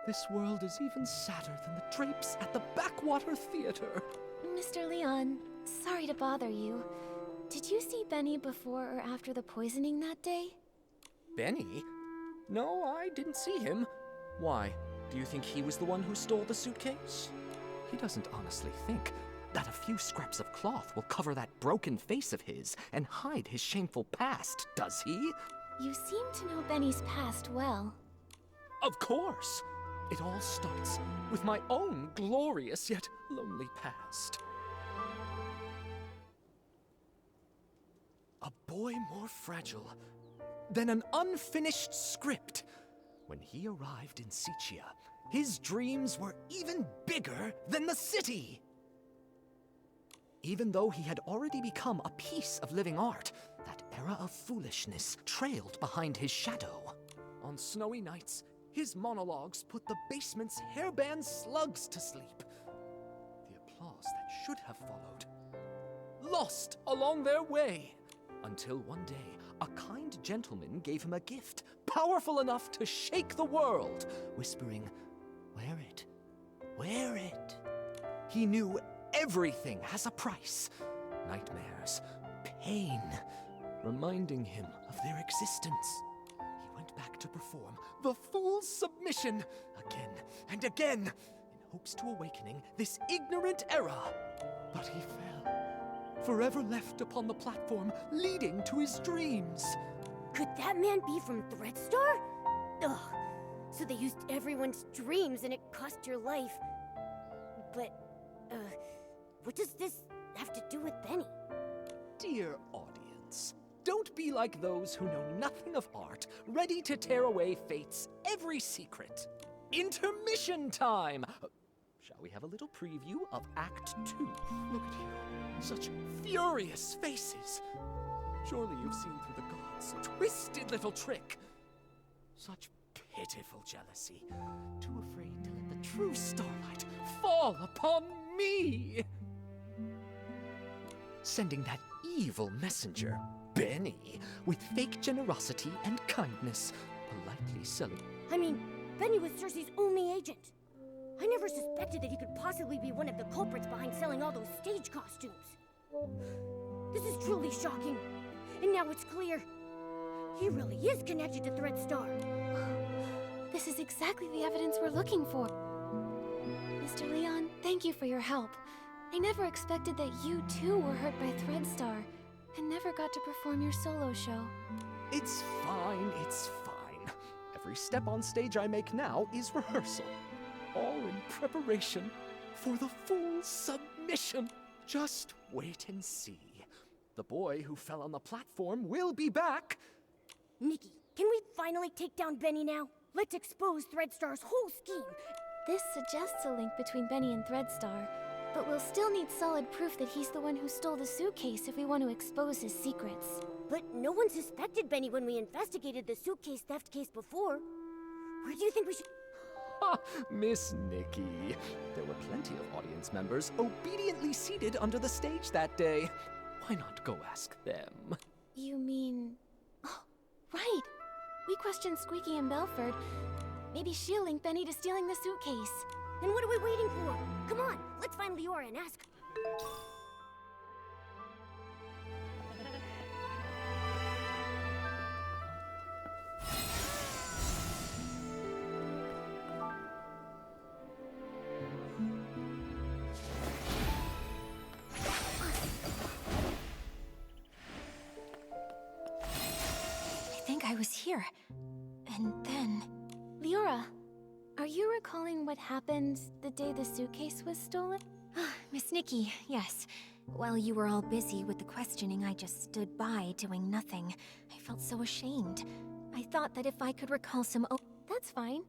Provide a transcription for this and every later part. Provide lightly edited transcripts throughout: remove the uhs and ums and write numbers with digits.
This world is even sadder than the drapes at the Backwater Theater. Mr. Leon, sorry to bother you. Did you see Benny before or after the poisoning that day? Benny? No, I didn't see him. Why? Do you think he was the one who stole the suitcase? He doesn't honestly think that a few scraps of cloth will cover that broken face of his and hide his shameful past, does he? You seem to know Benny's past well. Of course! It all starts with my own glorious yet lonely past. A boy more fragile than an unfinished script. When he arrived in Sichia, his dreams were even bigger than the city. Even though he had already become a piece of living art, that era of foolishness trailed behind his shadow. On snowy nights, his monologues put the basement's hairband slugs to sleep. The applause that should have followed lost along their way, until one day a kind gentleman gave him a gift powerful enough to shake the world, whispering, "Wear it, wear it." He knew everything has a price. Nightmares, pain, reminding him of their existence. He went back to perform the fool's submission again and again in hopes to awakening this ignorant era. But he fell, forever left upon the platform leading to his dreams. Could that man be from Threadstar? Ugh. So they used everyone's dreams and it cost your life. But, what does this have to do with Benny? Dear audience, don't be like those who know nothing of art, ready to tear away fate's every secret. Intermission time! Shall we have a little preview of Act 2? Look at you, such furious faces. Surely you've seen through the gods' twisted little trick. Such pitiful jealousy, too afraid to let the true starlight fall upon me. Sending that evil messenger, Benny, with fake generosity and kindness, politely selling. I mean, Benny was Cersei's only agent. I never suspected that he could possibly be one of the culprits behind selling all those stage costumes. This is truly shocking. And now it's clear. He really is connected to Threadstar. This is exactly the evidence we're looking for. Mr. Leon, thank you for your help. I never expected that you too were hurt by Threadstar and never got to perform your solo show. It's fine, it's fine. Every step on stage I make now is rehearsal. All in preparation for the full submission. Just wait and see. The boy who fell on the platform will be back. Nikki, can we finally take down Benny now? Let's expose Threadstar's whole scheme. This suggests a link between Benny and Threadstar, but we'll still need solid proof that he's the one who stole the suitcase if we want to expose his secrets. But no one suspected Benny when we investigated the suitcase theft case before. Where do you think we should... Ha! Miss Nikki. There were plenty of audience members obediently seated under the stage that day. Why not go ask them? You mean... Oh, right! We questioned Squeaky and Belford. Maybe she'll link Benny to stealing the suitcase. Then what are we waiting for? Come on, let's find Leora and ask... I think I was here. And then... Leora, are you recalling what happened the day the suitcase was stolen? Miss Nikki, yes. While you were all busy with the questioning, I just stood by doing nothing. I felt so ashamed. I thought that if I could recall some... That's fine.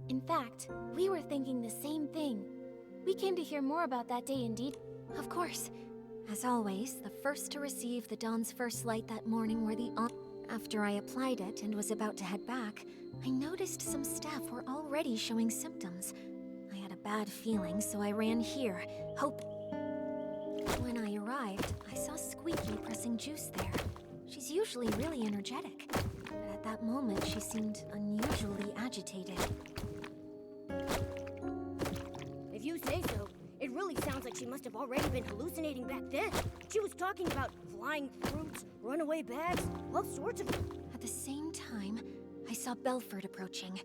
In fact, we were thinking the same thing. We came to hear more about that day indeed. Of course. As always, the first to receive the dawn's first light that morning were the... After I applied it and was about to head back, I noticed some staff were already showing symptoms. I had a bad feeling, so I ran here, When I arrived, I saw Squeaky pressing juice there. She's usually really energetic, but at that moment she seemed unusually agitated. really sounds like she must have already been hallucinating back then. She was talking about flying fruits, runaway bags, all sorts of... At the same time, I saw Belford approaching.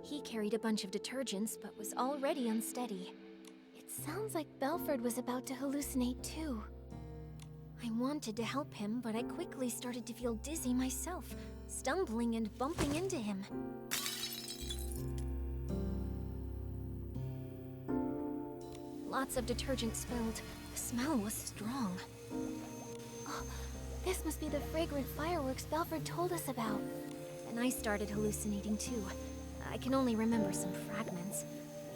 He carried a bunch of detergents, but was already unsteady. It sounds like Belford was about to hallucinate too. I wanted to help him, but I quickly started to feel dizzy myself, stumbling and bumping into him. Lots of detergent spilled. The smell was strong. Oh, this must be the fragrant fireworks Belford told us about. And I started hallucinating too. I can only remember some fragments.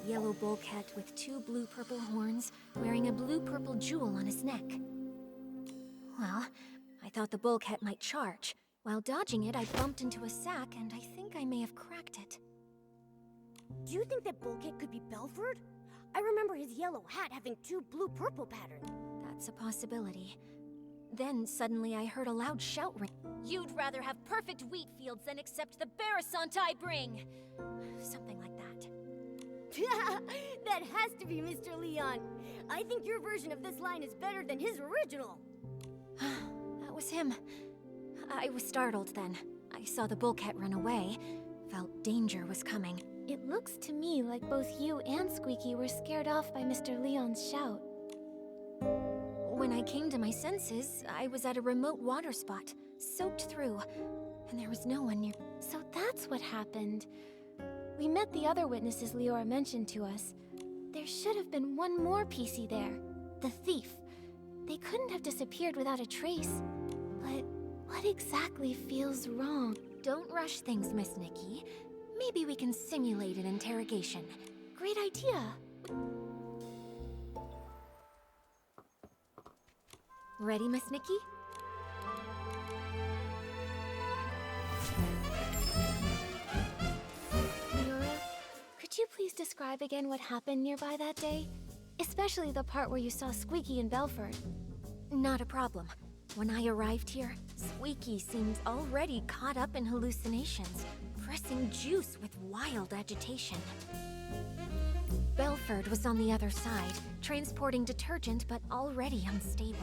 A yellow bullcat with 2 blue-purple horns, wearing a blue-purple jewel on his neck. Well, I thought the bullcat might charge. While dodging it, I bumped into a sack, and I think I may have cracked it. Do you think that Bullcat could be Belford? I remember his yellow hat having 2 blue-purple patterns. That's a possibility. Then suddenly I heard a loud shout ring. You'd rather have perfect wheat fields than accept the Barasant I bring! Something like that. That has to be Mr. Leon. I think your version of this line is better than his original. That was him. I was startled then. I saw the bullcat run away. Felt danger was coming. It looks to me like both you and Squeaky were scared off by Mr. Leon's shout. When I came to my senses, I was at a remote water spot, soaked through, and there was no one near. So that's what happened. We met the other witnesses Leora mentioned to us. There should have been one more PC there, the thief. They couldn't have disappeared without a trace. But what exactly feels wrong? Don't rush things, Miss Nikki. Maybe we can simulate an interrogation. Great idea. Ready, Miss Nikki? Leora, could you please describe again what happened nearby that day? Especially the part where you saw Squeaky and Belford. Not a problem. When I arrived here, Squeaky seemed already caught up in hallucinations, pressing juice with wild agitation. Belford was on the other side, transporting detergent but already unstable.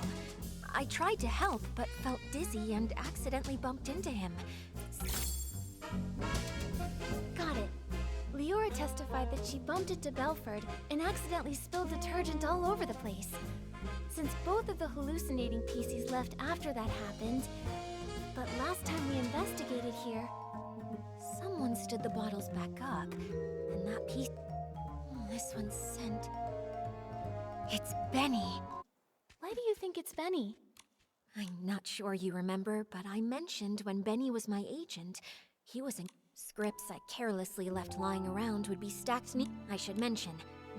I tried to help, but felt dizzy and accidentally bumped into him. Got it. Leora testified that she bumped into Belford and accidentally spilled detergent all over the place. Since both of the hallucinating PCs left after that happened, but last time we investigated here, someone stood the bottles back up, and that piece... This one's sent... It's Benny. Why do you think it's Benny? I'm not sure you remember, but I mentioned when Benny was my agent, he was in... Scripts I carelessly left lying around would be stacked neat. I should mention,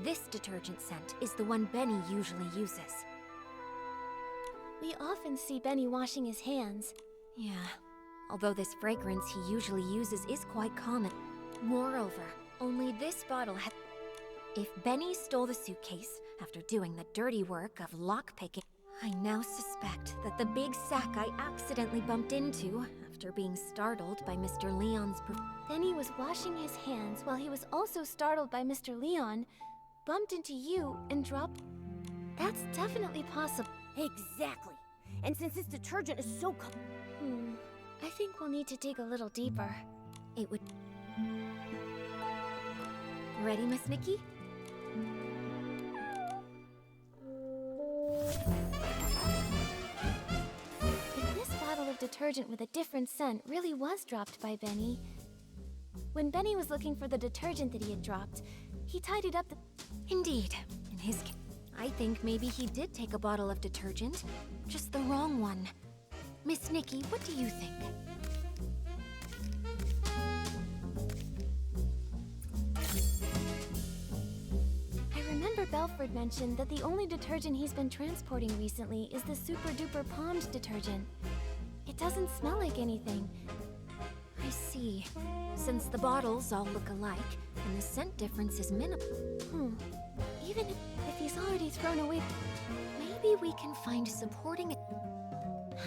this detergent scent is the one Benny usually uses. We often see Benny washing his hands. Yeah, although this fragrance he usually uses is quite common. Moreover, only this bottle had... If Benny stole the suitcase after doing the dirty work of lockpicking, I now suspect that the big sack I accidentally bumped into after being startled by Mr. Leon's... Benny was washing his hands while he was also startled by Mr. Leon, bumped into you, and dropped... That's definitely possible. Exactly. And since this detergent is so I think we'll need to dig a little deeper. It would... Ready, Miss Nikki? If this bottle of detergent with a different scent really was dropped by Benny... When Benny was looking for the detergent that he had dropped, he tidied up the... Indeed. In his case, I think maybe he did take a bottle of detergent, just the wrong one. Miss Nikki, what do you think? I remember Belford mentioned that the only detergent he's been transporting recently is the Super Duper Pond detergent. It doesn't smell like anything. I see. Since the bottles all look alike, and the scent difference is minimal. Even if he's already thrown away... Maybe we can find supporting...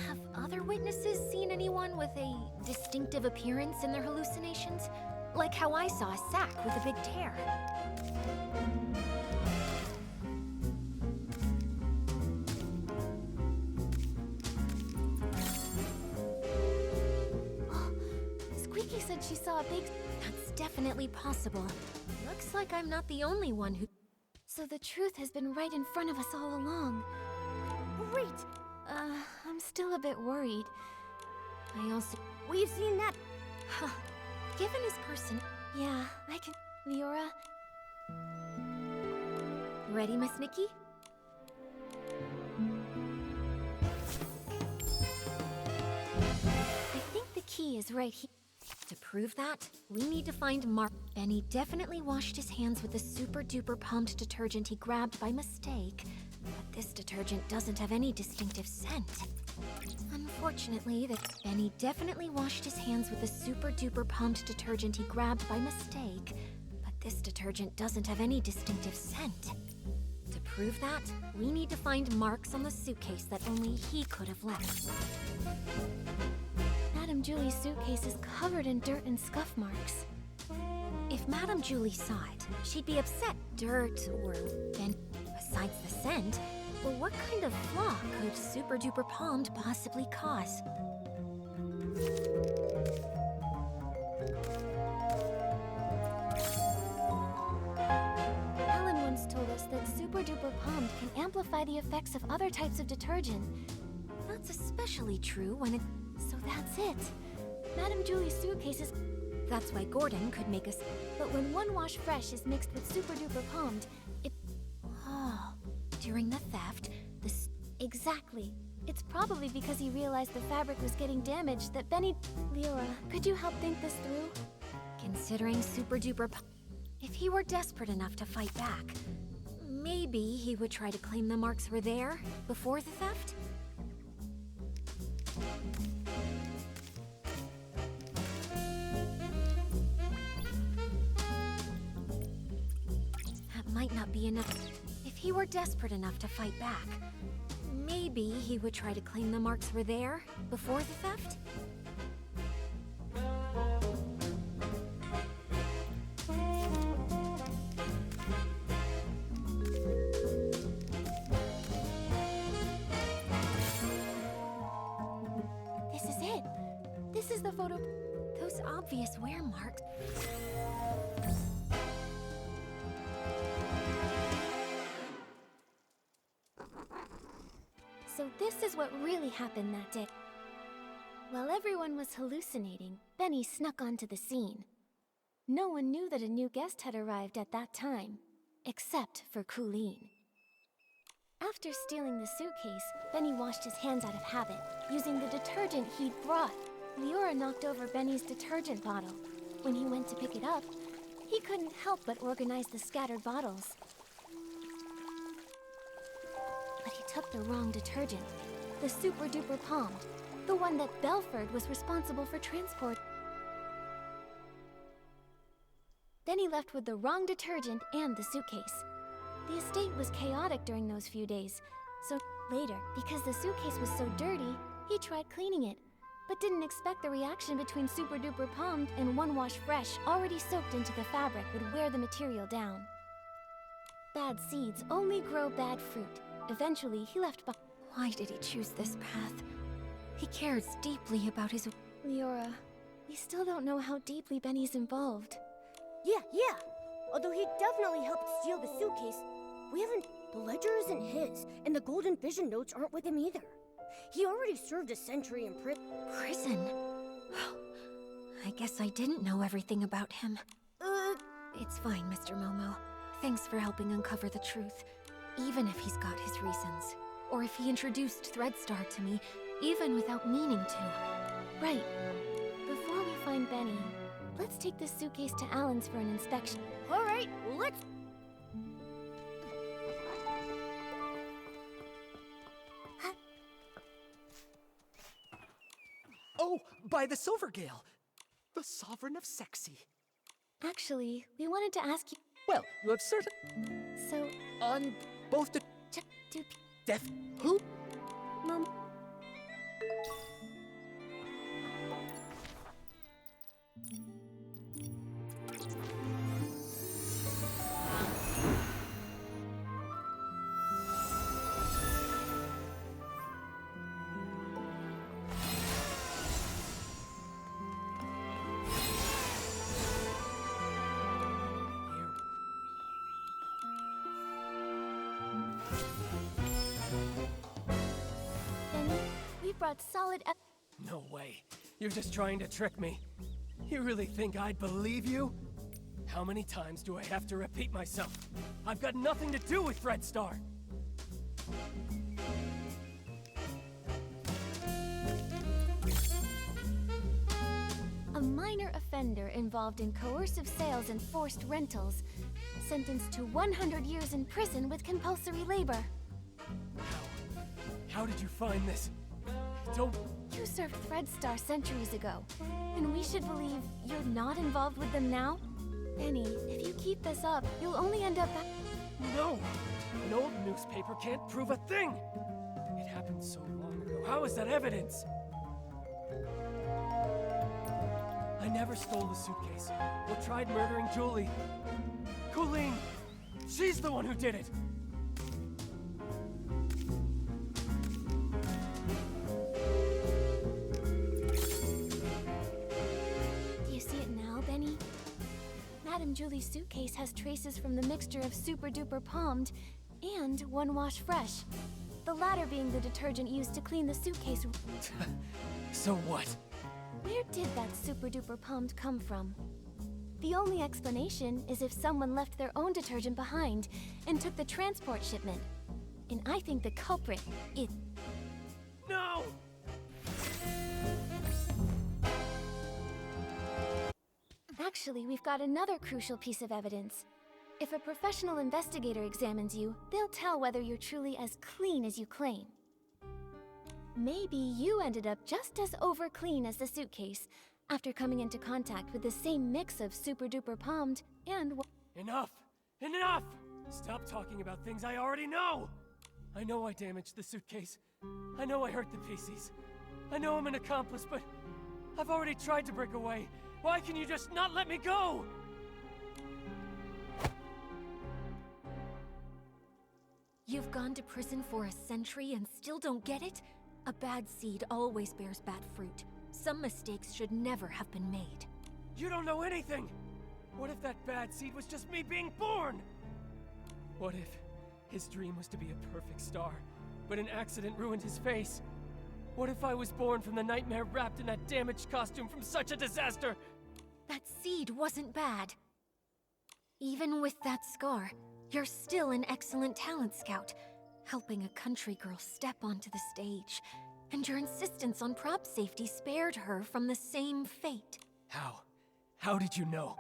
Have other witnesses seen anyone with a distinctive appearance in their hallucinations? Like how I saw a sack with a big tear. said she saw a big... That's definitely possible. Looks like I'm not the only one who... So the truth has been right in front of us all along. Great! I'm still a bit worried. I also... We've seen that. Huh. Given his person... Yeah, I can... Leora, Ready, Miss Nikki? I think the key is right here. To prove that, we need to find Mark. Benny definitely washed his hands with the super-duper pumped detergent he grabbed by mistake, but this detergent doesn't have any distinctive scent. Unfortunately, Benny definitely washed his hands with the super-duper pumped detergent he grabbed by mistake, but this detergent doesn't have any distinctive scent. To prove that, we need to find marks on the suitcase that only he could have left. Madame Julie's suitcase is covered in dirt and scuff marks. If Madame Julie saw it, she'd be upset. Dirt or besides the scent, well, what kind of flaw could Super Duper Palmed possibly cause? Alan once told us that Super Duper Palmed can amplify the effects of other types of detergent. That's especially true when it... So that's it. Madame Julie's suitcase is... That's why Gordon could make us... But when One Wash Fresh is mixed with Super Duper Palmed, it... Oh, during the theft, this... Exactly. It's probably because he realized the fabric was getting damaged that Benny... Leora, could you help think this through? Considering Super Duper... If he were desperate enough to fight back, maybe he would try to claim the marks were there before the theft? That might not be enough. If he were desperate enough to fight back, maybe he would try to claim the marks were there before the theft? This is it. This is the photo... Those obvious wear marks. So this is what really happened that day. While everyone was hallucinating, Benny snuck onto the scene. No one knew that a new guest had arrived at that time, except for Colleen. After stealing the suitcase, Benny washed his hands out of habit, using the detergent he'd brought. Leora knocked over Benny's detergent bottle. When he went to pick it up, he couldn't help but organize the scattered bottles. But he took the wrong detergent, the Super Duper Palmed, the one that Belford was responsible for transport. Then he left with the wrong detergent and the suitcase. The estate was chaotic during those few days, so later, because the suitcase was so dirty, he tried cleaning it, but didn't expect the reaction between Super Duper Palmed and One Wash Fresh already soaked into the fabric would wear the material down. Bad seeds only grow bad fruit. Eventually, he left behind. Why did he choose this path? He cares deeply about his... Leora, we still don't know how deeply Benny's involved. Yeah. Although he definitely helped steal the suitcase, we haven't... The ledger isn't his, and the Golden Vision notes aren't with him either. He already served a century in Prison? I guess I didn't know everything about him. It's fine, Mr. Momo. Thanks for helping uncover the truth, even if he's got his reasons. Or if he introduced Threadstar to me, even without meaning to. Right. Before we find Benny, let's take this suitcase to Alan's for an inspection. All right, let's... Oh, by the Silvergale, the sovereign of sexy. Actually, we wanted to ask you... Well, you have certain... So, On both the... do... Def... Who? Mom... Benny, we've brought solid No way. You're just trying to trick me. You really think I'd believe you? How many times do I have to repeat myself? I've got nothing to do with Threadstar. A minor offender involved in coercive sales and forced rentals, sentenced to 100 years in prison with compulsory labor. How did you find this? Don't... You served Threadstar centuries ago, and we should believe you're not involved with them now? Benny, if you keep this up, you'll only end up back. No! An old newspaper can't prove a thing! It happened so long ago. How is that evidence? I never stole the suitcase or tried murdering Julie. Colleen! She's the one who did it! Do you see it now, Benny? Madame Julie's suitcase has traces from the mixture of Super Duper Palmed and One Wash Fresh. The latter being the detergent used to clean the suitcase. So what? Where did that Super Duper Palmed come from? The only explanation is if someone left their own detergent behind and took the transport shipment. And I think the culprit is... No! Actually, we've got another crucial piece of evidence. If a professional investigator examines you, they'll tell whether you're truly as clean as you claim. Maybe you ended up just as over-clean as the suitcase after coming into contact with the same mix of Super Duper Palmed and... Enough! Enough! Stop talking about things I already know! I know I damaged the suitcase. I know I hurt the PCs. I know I'm an accomplice, but I've already tried to break away. Why can you just not let me go? You've gone to prison for a century and still don't get it? A bad seed always bears bad fruit. Some mistakes should never have been made. You don't know anything! What if that bad seed was just me being born? What if his dream was to be a perfect star, but an accident ruined his face? What if I was born from the nightmare wrapped in that damaged costume from such a disaster? That seed wasn't bad. Even with that scar, you're still an excellent talent scout, helping a country girl step onto the stage. And your insistence on prop safety spared her from the same fate. How? How did you know?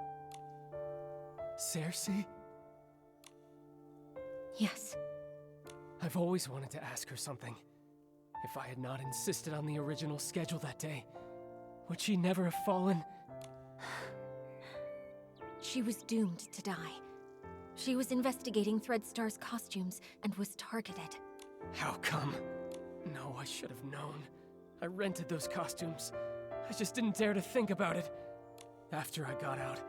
Cersei? Yes. I've always wanted to ask her something. If I had not insisted on the original schedule that day, would she never have fallen? She was doomed to die. She was investigating Threadstar's costumes and was targeted. How come? No, I should have known. I rented those costumes. I just didn't dare to think about it. After I got out,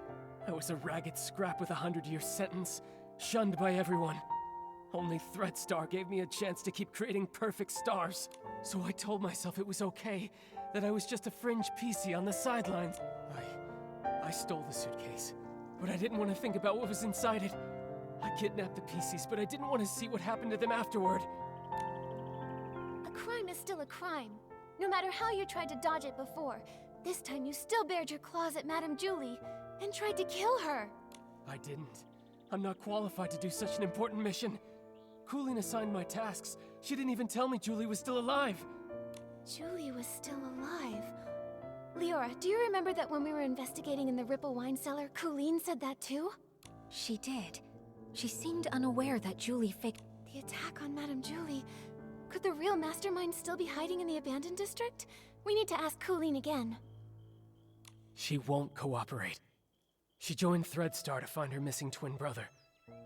I was a ragged scrap with a 100-year sentence, shunned by everyone. Only Threadstar gave me a chance to keep creating perfect stars. So I told myself it was okay, that I was just a fringe PC on the sidelines. I stole the suitcase, but I didn't want to think about what was inside it. I kidnapped the PCs, but I didn't want to see what happened to them afterward. A crime is still a crime. No matter how you tried to dodge it before, this time you still bared your claws at Madame Julie and tried to kill her. I didn't. I'm not qualified to do such an important mission. Colleen assigned my tasks. She didn't even tell me Julie was still alive. Julie was still alive. Leora, do you remember that when we were investigating in the Ripple wine cellar, Colleen said that too? She did. She seemed unaware that Julie faked... The attack on Madame Julie. Could the real mastermind still be hiding in the abandoned district? We need to ask Colleen again. She won't cooperate. She joined Threadstar to find her missing twin brother.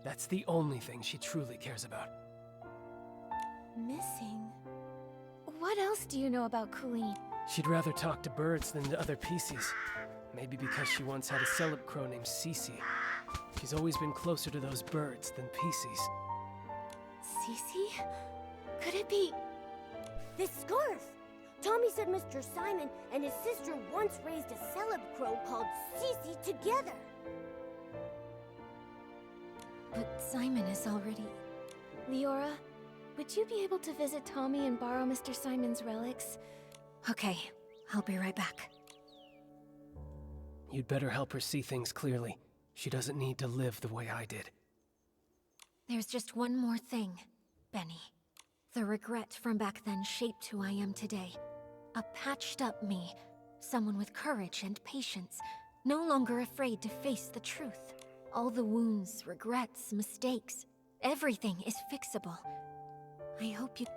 That's the only thing she truly cares about. Missing? What else do you know about Colleen? She'd rather talk to birds than to other PCs. Maybe because she once had a celeb crow named Cece. She's always been closer to those birds than PCs. Cece? Could it be... This scarf! Tommy said Mr. Simon and his sister once raised a celeb crow called Cece together. But Simon is already... Leora, would you be able to visit Tommy and borrow Mr. Simon's relics? Okay, I'll be right back. You'd better help her see things clearly. She doesn't need to live the way I did. There's just one more thing, Benny. The regret from back then shaped who I am today. A patched-up me. Someone with courage and patience. No longer afraid to face the truth. All the wounds, regrets, mistakes. Everything is fixable. I hope you...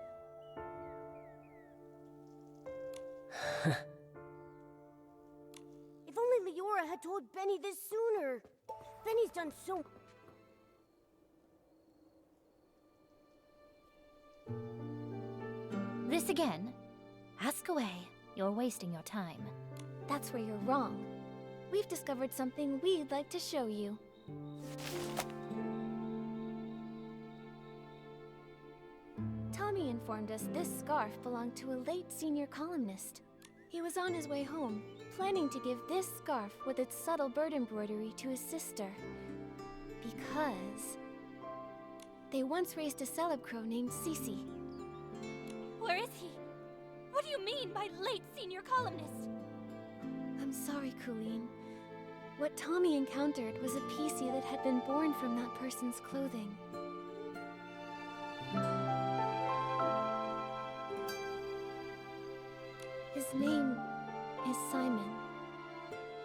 If only Leora had told Benny this sooner. Benny's done so... This again? Ask away. You're wasting your time. That's where you're wrong. We've discovered something we'd like to show you. Tommy informed us this scarf belonged to a late senior columnist. He was on his way home, planning to give this scarf with its subtle bird embroidery to his sister. Because they once raised a celeb crow named Cece. Where is he? What do you mean by late senior columnist? I'm sorry, Colleen. What Tommy encountered was a PC that had been born from that person's clothing. His name is Simon.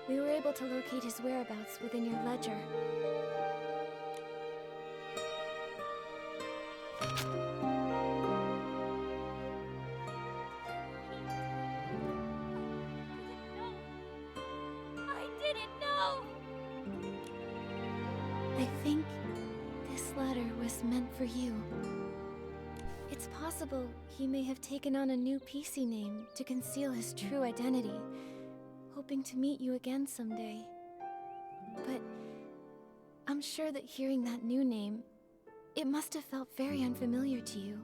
We were able to locate his whereabouts within your ledger. I didn't know! I think this letter was meant for you. It's possible he may have taken on a new PC name to conceal his true identity, hoping to meet you again someday. But I'm sure that hearing that new name, it must have felt very unfamiliar to you.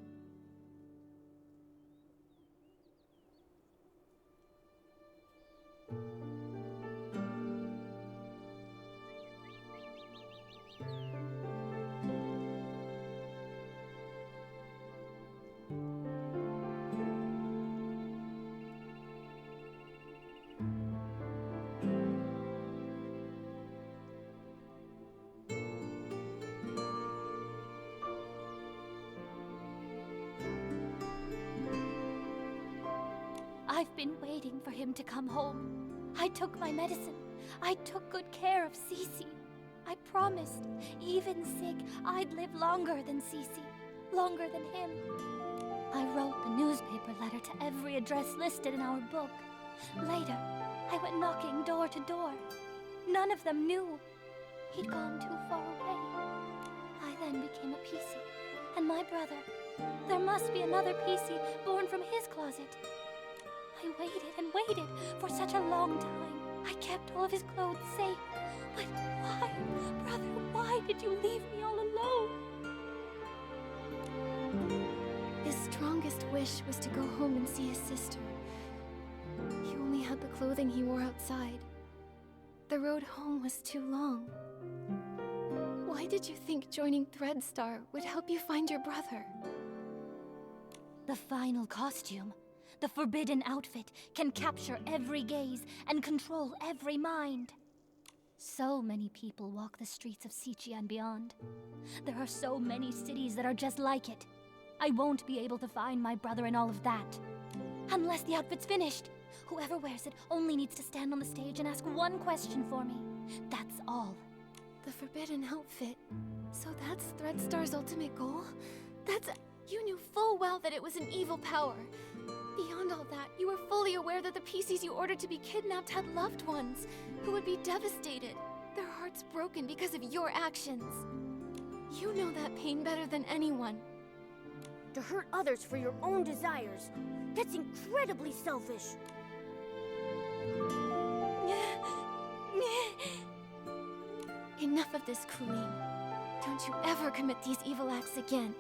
I've been waiting for him to come home. I took my medicine. I took good care of Cece. I promised, even sick, I'd live longer than Cece. Longer than him. I wrote the newspaper letter to every address listed in our book. Later, I went knocking door to door. None of them knew. He'd gone too far away. I then became a PC. And my brother. There must be another PC born from his closet. I waited and waited for such a long time. I kept all of his clothes safe. But why, brother, why did you leave me all alone? His strongest wish was to go home and see his sister. He only had the clothing he wore outside. The road home was too long. Why did you think joining Threadstar would help you find your brother? The final costume, the forbidden outfit, can capture every gaze and control every mind. So many people walk the streets of Sichi and beyond. There are so many cities that are just like it. I won't be able to find my brother in all of that. Unless the outfit's finished. Whoever wears it only needs to stand on the stage and ask one question for me. That's all. The forbidden outfit. So that's Threadstar's ultimate goal? You knew full well that it was an evil power. Beyond all that, you were fully aware that the PCs you ordered to be kidnapped had loved ones who would be devastated, their hearts broken because of your actions. You know that pain better than anyone. To hurt others for your own desires. That's incredibly selfish. Enough of this, Colleen. Don't you ever commit these evil acts again.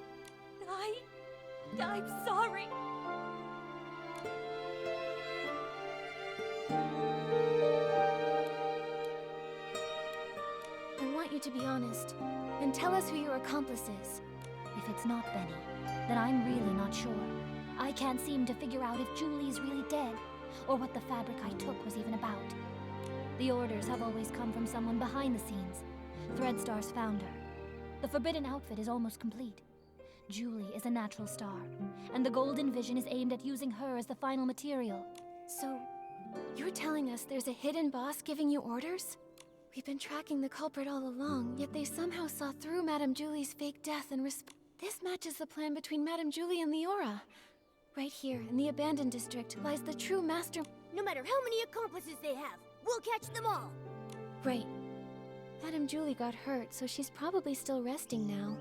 I'm sorry. I want you to be honest, and tell us who your accomplice is. If it's not Benny, then I'm really not sure. I can't seem to figure out if Julie's really dead, or what the fabric I took was even about. The orders have always come from someone behind the scenes, Threadstar's founder. The Forbidden outfit is almost complete. Julie is a natural star, and the Golden Vision is aimed at using her as the final material. So, you're telling us there's a hidden boss giving you orders? We've been tracking the culprit all along, yet they somehow saw through Madame Julie's fake death and This matches the plan between Madame Julie and Leora. Right here, in the abandoned district, lies the true master... No matter how many accomplices they have, we'll catch them all! Right. Madame Julie got hurt, so she's probably still resting now.